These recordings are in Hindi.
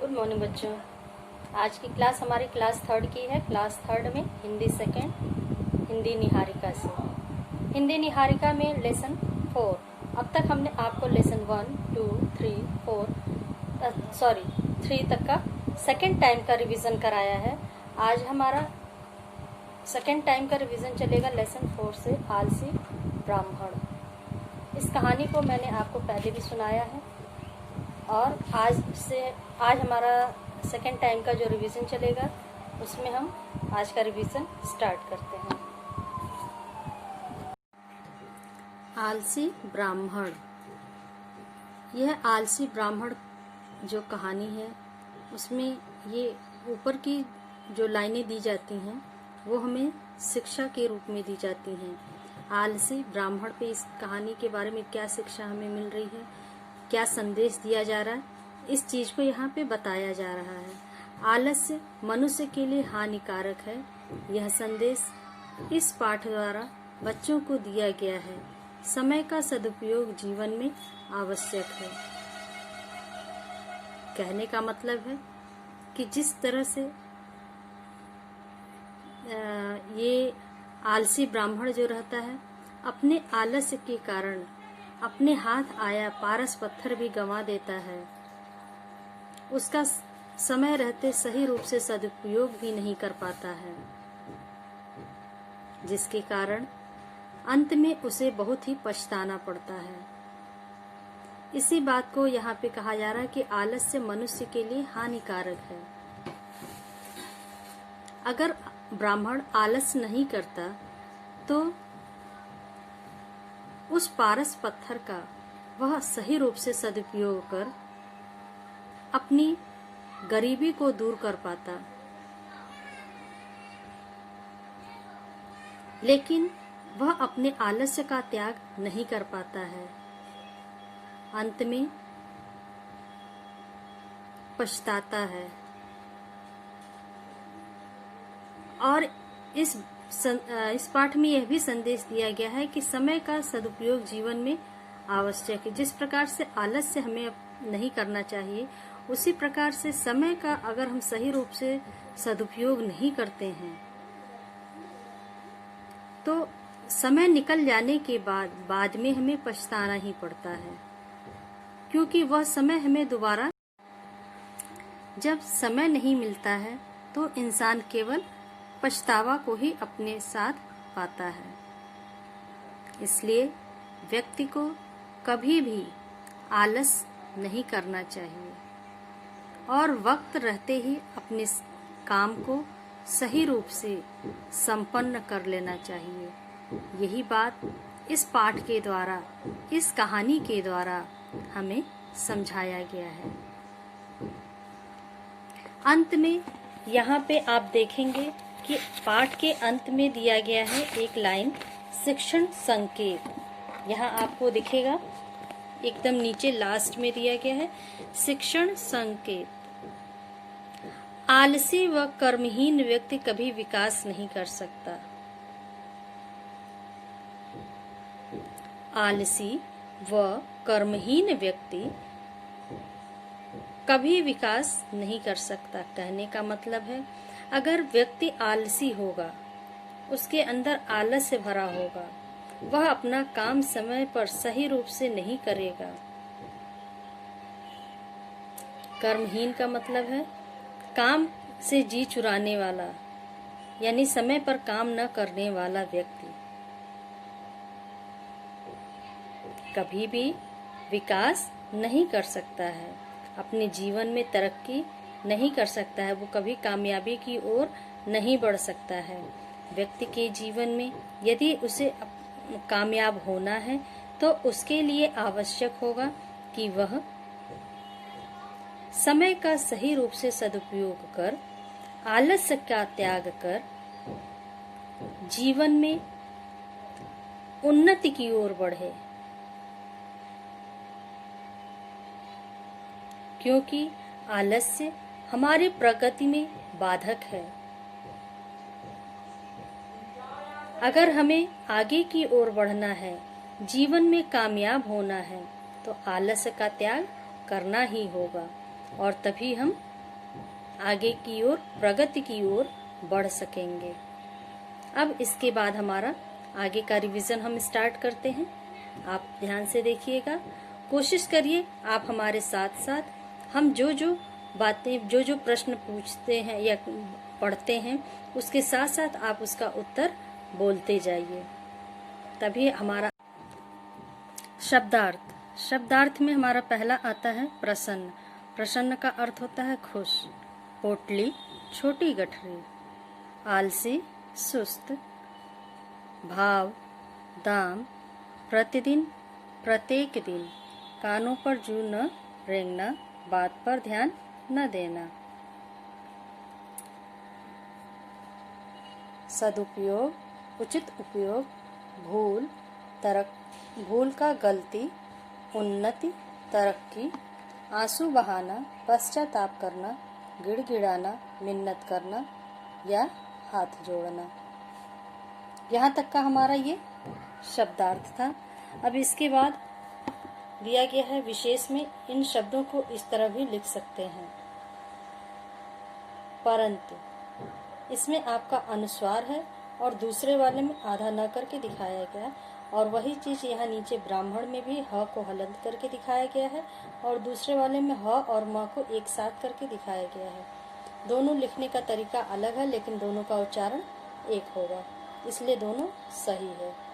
गुड मॉर्निंग बच्चों। आज की क्लास हमारी क्लास थर्ड की है। क्लास थर्ड में हिंदी सेकेंड, हिंदी निहारिका से। हिंदी निहारिका में लेसन 4। अब तक हमने आपको लेसन 1, 2, 3, 4 3 तक का सेकेंड टाइम का रिवीजन कराया है। आज हमारा सेकेंड टाइम का रिवीजन चलेगा लेसन 4 से, आलसी ब्राह्मण। इस कहानी को मैंने आपको पहले भी सुनाया है और आज हमारा सेकेंड टाइम का जो रिवीजन चलेगा उसमें हम आज का रिवीजन स्टार्ट करते हैं। आलसी ब्राह्मण। यह आलसी ब्राह्मण जो कहानी है उसमें ये ऊपर की जो लाइनें दी जाती हैं वो हमें शिक्षा के रूप में दी जाती हैं। आलसी ब्राह्मण पे इस कहानी के बारे में क्या शिक्षा हमें मिल रही है, क्या संदेश दिया जा रहा है, इस चीज को यहाँ पे बताया जा रहा है। आलस्य मनुष्य के लिए हानिकारक है। यह संदेश इस पाठ द्वारा बच्चों को दिया गया है। समय का सदुपयोग जीवन में आवश्यक है। कहने का मतलब है कि जिस तरह से ये आलसी ब्राह्मण जो रहता है अपने आलस्य के कारण अपने हाथ आया पारस पत्थर भी गंवा देता है। उसका समय रहते सही रूप से सदुपयोग भी नहीं कर पाता है, जिसके कारण अंत में उसे बहुत ही पछताना पड़ता है। इसी बात को यहाँ पे कहा जा रहा है कि आलस्य मनुष्य के लिए हानिकारक है। अगर ब्राह्मण आलस्य नहीं करता तो उस पारस पत्थर का वह सही रूप से सदुपयोग कर अपनी गरीबी को दूर कर पाता, लेकिन वह अपने आलस्य का त्याग नहीं कर पाता है। अंत में पछताता है। और इस पाठ में यह भी संदेश दिया गया है कि समय का सदुपयोग जीवन में आवश्यक है। जिस प्रकार से आलस्य हमें नहीं करना चाहिए, उसी प्रकार से समय का अगर हम सही रूप से सदुपयोग नहीं करते हैं तो समय निकल जाने के बाद में हमें पछताना ही पड़ता है, क्योंकि वह समय हमें दोबारा जब समय नहीं मिलता है तो इंसान केवल पछतावा को ही अपने साथ पाता है। इसलिए व्यक्ति को कभी भी आलस नहीं करना चाहिए और वक्त रहते ही अपने काम को सही रूप से संपन्न कर लेना चाहिए। यही बात इस पाठ के द्वारा, इस कहानी के द्वारा हमें समझाया गया है। अंत में यहाँ पे आप देखेंगे कि पाठ के अंत में दिया गया है एक लाइन, शिक्षण संकेत। यहाँ आपको दिखेगा एकदम नीचे लास्ट में दिया गया है शिक्षण संकेत। आलसी व कर्महीन व्यक्ति कभी विकास नहीं कर सकता। आलसी व कर्महीन व्यक्ति कभी विकास नहीं कर सकता। कहने का मतलब है अगर व्यक्ति आलसी होगा, उसके अंदर आलस्य भरा होगा, वह अपना काम समय पर सही रूप से नहीं करेगा। कर्महीन का मतलब है काम से जी चुराने वाला, यानी समय पर काम न करने वाला व्यक्ति कभी भी विकास नहीं कर सकता है, अपने जीवन में तरक्की नहीं कर सकता है, वो कभी कामयाबी की ओर नहीं बढ़ सकता है। व्यक्ति के जीवन में यदि उसे कामयाब होना है तो उसके लिए आवश्यक होगा कि वह समय का सही रूप से सदुपयोग कर, आलस्य का त्याग कर जीवन में उन्नति की ओर बढ़े, क्योंकि आलस्य हमारी प्रगति में बाधक है। अगर हमें आगे की ओर बढ़ना है, जीवन में कामयाब होना है, तो आलस्य का त्याग करना ही होगा और तभी हम आगे की ओर, प्रगति की ओर बढ़ सकेंगे। अब इसके बाद हमारा आगे का रिवीजन हम स्टार्ट करते हैं। आप ध्यान से देखिएगा, कोशिश करिए आप हमारे साथ साथ हम जो जो बातें, जो जो प्रश्न पूछते हैं या पढ़ते हैं, उसके साथ साथ आप उसका उत्तर बोलते जाइए, तभी हमारा शब्दार्थ। शब्दार्थ में हमारा पहला आता है प्रसन्न। प्रसन्न का अर्थ होता है खुश। पोटली, छोटी गठरी। आलसी, सुस्त। भाव, दाम, प्रतिदिन, प्रत्येक दिन। कानों पर जू न रेंगना, बात पर ध्यान न देना। सदुपयोग, उचित उपयोग। भूल, भूल का गलती। उन्नति, तरक्की। आंसू बहाना, पश्चाताप करना। गिड़गिड़ाना, मिन्नत करना या हाथ जोड़ना। यहाँ तक का हमारा ये शब्दार्थ था। अब इसके बाद दिया गया है विशेष में, इन शब्दों को इस तरह भी लिख सकते हैं। परंतु इसमें आपका अनुस्वार है और दूसरे वाले में आधा न करके दिखाया गया, और वही चीज यहाँ नीचे ब्राह्मण में भी ह को हलंत करके दिखाया गया है और दूसरे वाले में ह और म को एक साथ करके दिखाया गया है। दोनों लिखने का तरीका अलग है, लेकिन दोनों का उच्चारण एक होगा, इसलिए दोनों सही है।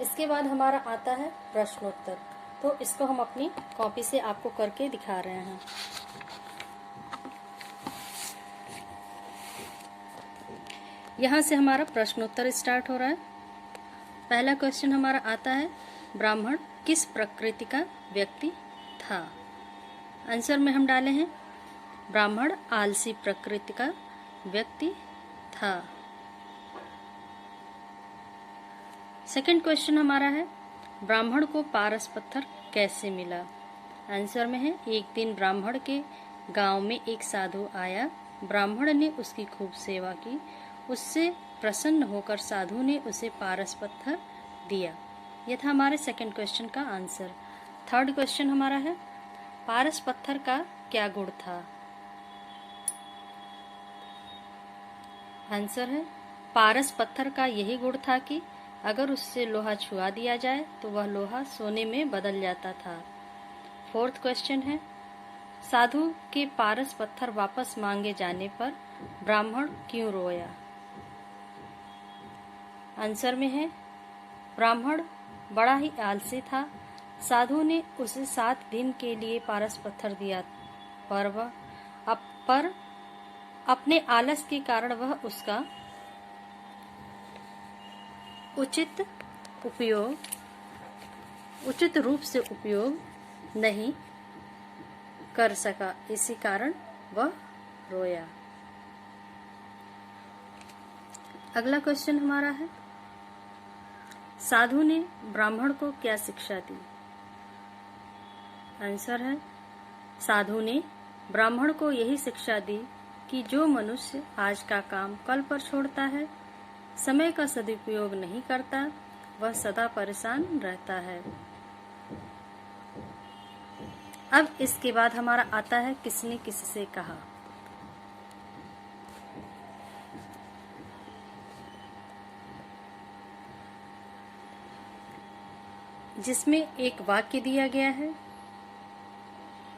इसके बाद हमारा आता है प्रश्नोत्तर। तो इसको हम अपनी कॉपी से आपको करके दिखा रहे हैं। यहाँ से हमारा प्रश्नोत्तर स्टार्ट हो रहा है। पहला क्वेश्चन हमारा आता है, ब्राह्मण किस प्रकृति का व्यक्ति था? आंसर में हम डाले हैं, ब्राह्मण आलसी प्रकृति का व्यक्ति था। सेकंड क्वेश्चन हमारा है, ब्राह्मण को पारस पत्थर कैसे मिला? आंसर में है, एक दिन ब्राह्मण के गांव में एक साधु आया। ब्राह्मण ने उसकी खूब सेवा की। उससे प्रसन्न होकर साधु ने उसे पारस पत्थर दिया। यह था हमारे सेकंड क्वेश्चन का आंसर। थर्ड क्वेश्चन हमारा है, पारस पत्थर का क्या गुण था? आंसर है, पारस पत्थर का यही गुण था कि अगर उससे लोहा छुआ दिया जाए तो वह लोहा सोने में बदल जाता था। फोर्थ क्वेश्चन है, साधु के पारस पत्थर वापस मांगे जाने पर ब्राह्मण क्यों रोया? आंसर में है, ब्राह्मण बड़ा ही आलसी था। साधु ने उसे 7 दिन के लिए पारस पत्थर दिया, पर अपने आलस के कारण वह उसका उचित रूप से उपयोग नहीं कर सका, इसी कारण वह रोया। अगला क्वेश्चन हमारा है, साधु ने ब्राह्मण को क्या शिक्षा दी? आंसर है, साधु ने ब्राह्मण को यही शिक्षा दी कि जो मनुष्य आज का काम कल पर छोड़ता है, समय का सदुपयोग नहीं करता, वह सदा परेशान रहता है। अब इसके बाद हमारा आता है, किसने किससे कहा? जिसमें एक वाक्य दिया गया है,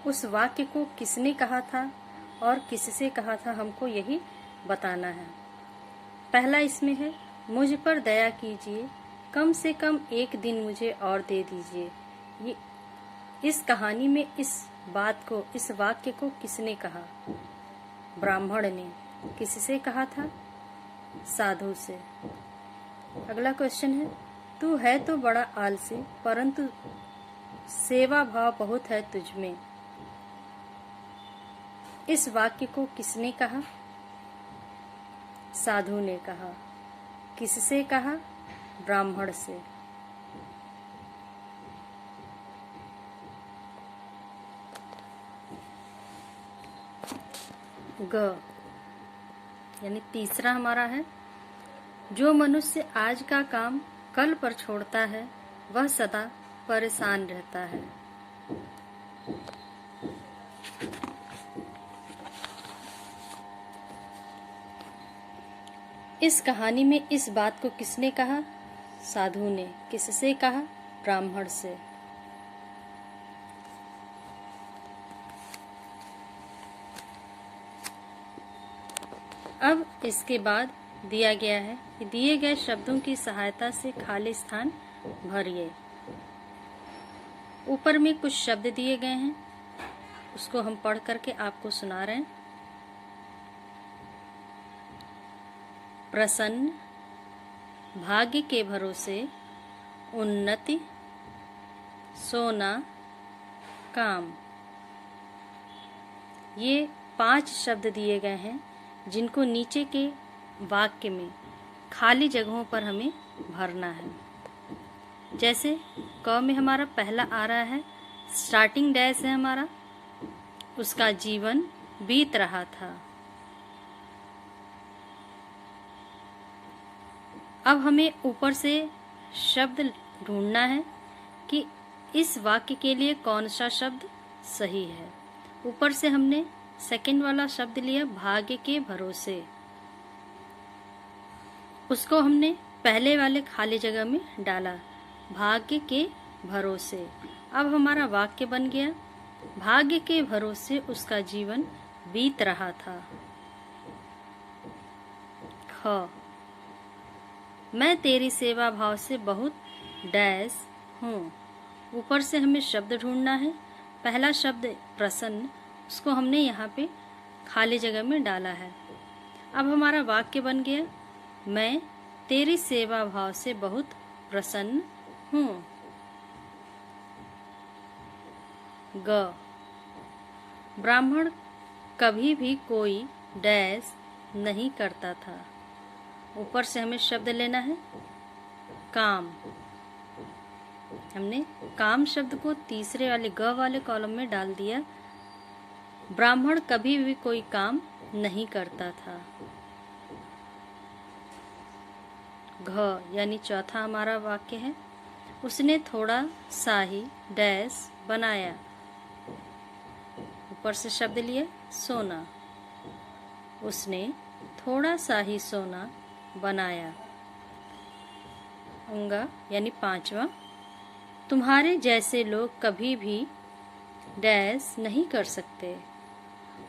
उस वाक्य को किसने कहा था और किससे कहा था, हमको यही बताना है। पहला इसमें है, मुझ पर दया कीजिए, कम से कम एक दिन मुझे और दे दीजिए। ये इस कहानी में इस वाक्य को किसने कहा? ब्राह्मण ने। किससे कहा था? साधु से। अगला क्वेश्चन है, तू है तो बड़ा आलसी, परंतु सेवा भाव बहुत है तुझमें। इस वाक्य को किसने कहा? साधु ने कहा। किससे कहा? ब्राह्मण से। ग यानी तीसरा हमारा है, जो मनुष्य आज का काम कल पर छोड़ता है, वह सदा परेशान रहता है। इस कहानी में इस बात को किसने कहा? साधु ने। किससे कहा? ब्राह्मण से। अब इसके बाद दिया गया है कि दिए गए शब्दों की सहायता से खाली स्थान भरिए। ऊपर में कुछ शब्द दिए गए हैं, उसको हम पढ़ करके आपको सुना रहे हैं। प्रसन्न, भाग्य के भरोसे, उन्नति, सोना, काम। ये 5 शब्द दिए गए हैं जिनको नीचे के वाक्य में खाली जगहों पर हमें भरना है। जैसे क में हमारा पहला आ रहा है, स्टार्टिंग डैश है हमारा, उसका जीवन बीत रहा था। अब हमें ऊपर से शब्द ढूंढना है कि इस वाक्य के लिए कौन सा शब्द सही है। ऊपर से हमने सेकंड वाला शब्द लिया, भाग्य के भरोसे। उसको हमने पहले वाले खाली जगह में डाला, भाग्य के भरोसे। अब हमारा वाक्य बन गया, भाग्य के भरोसे उसका जीवन बीत रहा था। ख, मैं तेरी सेवा भाव से बहुत डैश हूँ। ऊपर से हमें शब्द ढूंढना है। पहला शब्द प्रसन्न, उसको हमने यहाँ पे खाली जगह में डाला है। अब हमारा वाक्य बन गया, मैं तेरी सेवा भाव से बहुत प्रसन्न हूँ। ग, ब्राह्मण कभी भी कोई डैश नहीं करता था। ऊपर से हमें शब्द लेना है, काम। हमने काम शब्द को तीसरे वाले ग वाले कॉलम में डाल दिया। ब्राह्मण कभी भी कोई काम नहीं करता था। घ यानी चौथा हमारा वाक्य है, उसने थोड़ा सा ही डैश बनाया। ऊपर से शब्द लिए सोना, उसने थोड़ा सा ही सोना बनाया। उंगा यानी पांचवा, तुम्हारे जैसे लोग कभी भी डैश नहीं कर सकते।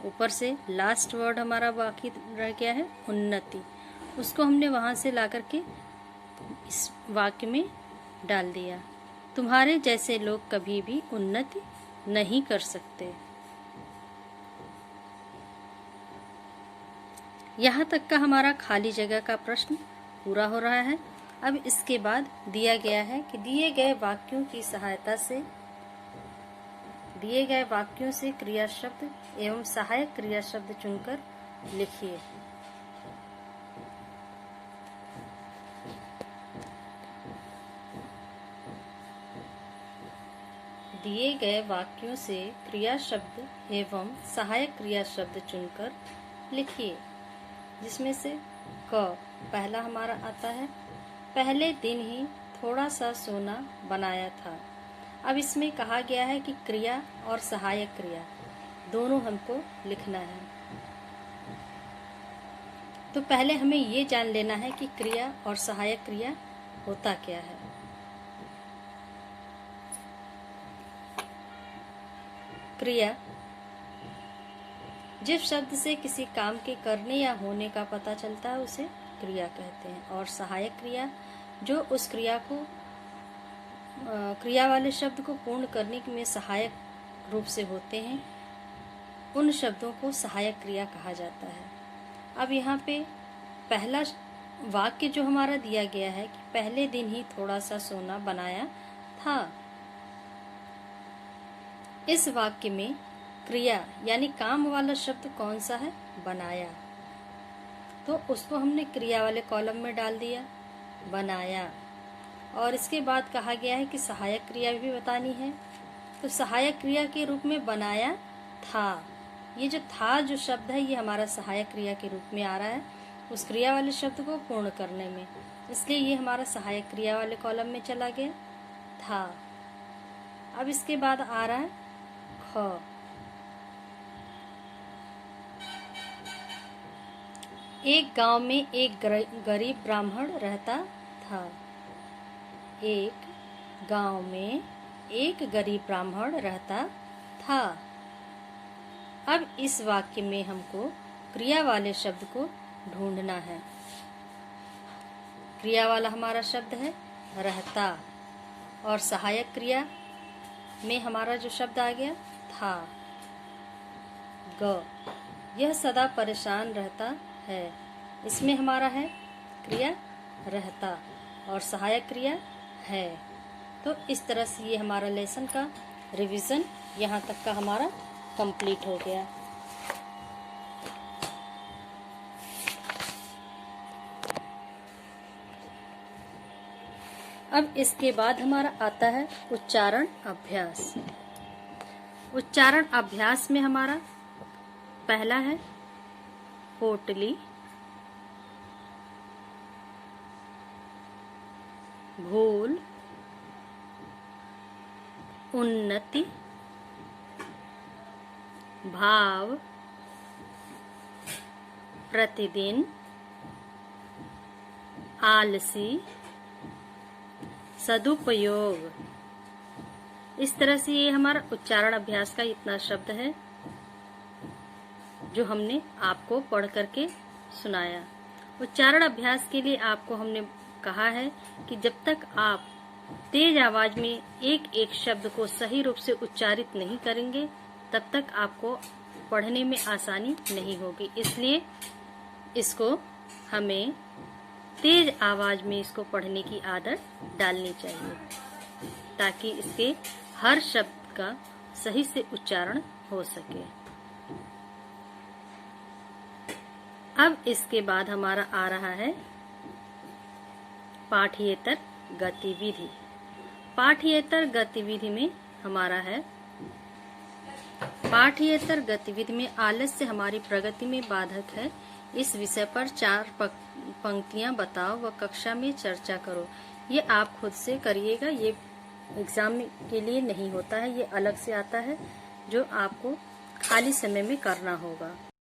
ऊपर से लास्ट वर्ड हमारा बाकी रह गया है, उन्नति। उसको हमने वहां से ला करके इस वाक्य में डाल दिया, तुम्हारे जैसे लोग कभी भी उन्नति नहीं कर सकते। यहाँ तक का हमारा खाली जगह का प्रश्न पूरा हो रहा है। अब इसके बाद दिया गया है कि दिए गए वाक्यों की सहायता से दिए गए वाक्यों से क्रिया शब्द एवं सहायक क्रिया शब्द चुनकर लिखिए। दिए गए वाक्यों से क्रिया शब्द एवं सहायक क्रिया शब्द चुनकर लिखिए, जिसमें से क पहला हमारा आता है, पहले दिन ही थोड़ा सा सोना बनाया था। अब इसमें कहा गया है कि क्रिया और सहायक क्रिया दोनों हमको लिखना है। तो पहले हमें ये जान लेना है कि क्रिया और सहायक क्रिया होता क्या है। क्रिया जिस शब्द से किसी काम के करने या होने का पता चलता है उसे क्रिया कहते हैं। और सहायक क्रिया जो उस क्रिया को क्रिया वाले शब्द को पूर्ण करने में सहायक रूप से होते हैं, उन शब्दों को सहायक क्रिया कहा जाता है। अब यहाँ पे पहला वाक्य जो हमारा दिया गया है कि पहले दिन ही थोड़ा सा सोना बनाया था। इस वाक्य में क्रिया यानी काम वाला शब्द कौन सा है? बनाया। तो उसको हमने क्रिया वाले कॉलम में डाल दिया, बनाया। और इसके बाद कहा गया है कि सहायक क्रिया भी बतानी है। तो सहायक क्रिया के रूप में बनाया था। ये जो था जो शब्द है ये हमारा सहायक क्रिया के रूप में आ रहा है उस क्रिया वाले शब्द को पूर्ण करने में, इसलिए ये हमारा सहायक क्रिया वाले कॉलम में चला गया था। अब इसके बाद आ रहा है ख। एक गांव में एक गरीब ब्राह्मण रहता था। एक गांव में एक गरीब ब्राह्मण रहता था। अब इस वाक्य में हमको क्रिया वाले शब्द को ढूंढना है। क्रिया वाला हमारा शब्द है रहता, और सहायक क्रिया में हमारा जो शब्द आ गया था ग। यह सदा परेशान रहता है, इसमें हमारा है क्रिया रहता और सहायक क्रिया है। तो इस तरह से ये हमारा लेसन का रिवीजन यहाँ तक का हमारा कंप्लीट हो गया। अब इसके बाद हमारा आता है उच्चारण अभ्यास। उच्चारण अभ्यास में हमारा पहला है पोटली, भूल, उन्नति, भाव, प्रतिदिन, आलसी, सदुपयोग। इस तरह से ये हमारा उच्चारण अभ्यास का इतना शब्द है जो हमने आपको पढ़ करके सुनाया। उच्चारण अभ्यास के लिए आपको हमने कहा है कि जब तक आप तेज आवाज में एक एक शब्द को सही रूप से उच्चारित नहीं करेंगे तब तक आपको पढ़ने में आसानी नहीं होगी। इसलिए इसको हमें तेज आवाज में इसको पढ़ने की आदत डालनी चाहिए ताकि इसके हर शब्द का सही से उच्चारण हो सके। अब इसके बाद हमारा आ रहा है पाठ्येतर गतिविधि। पाठ्येतर गतिविधि में हमारा है पाठ्येतर गतिविधि में आलस्य हमारी प्रगति में बाधक है। इस विषय पर 4 पंक्तियां बताओ व कक्षा में चर्चा करो। ये आप खुद से करिएगा, ये एग्जाम के लिए नहीं होता है, ये अलग से आता है जो आपको खाली समय में करना होगा।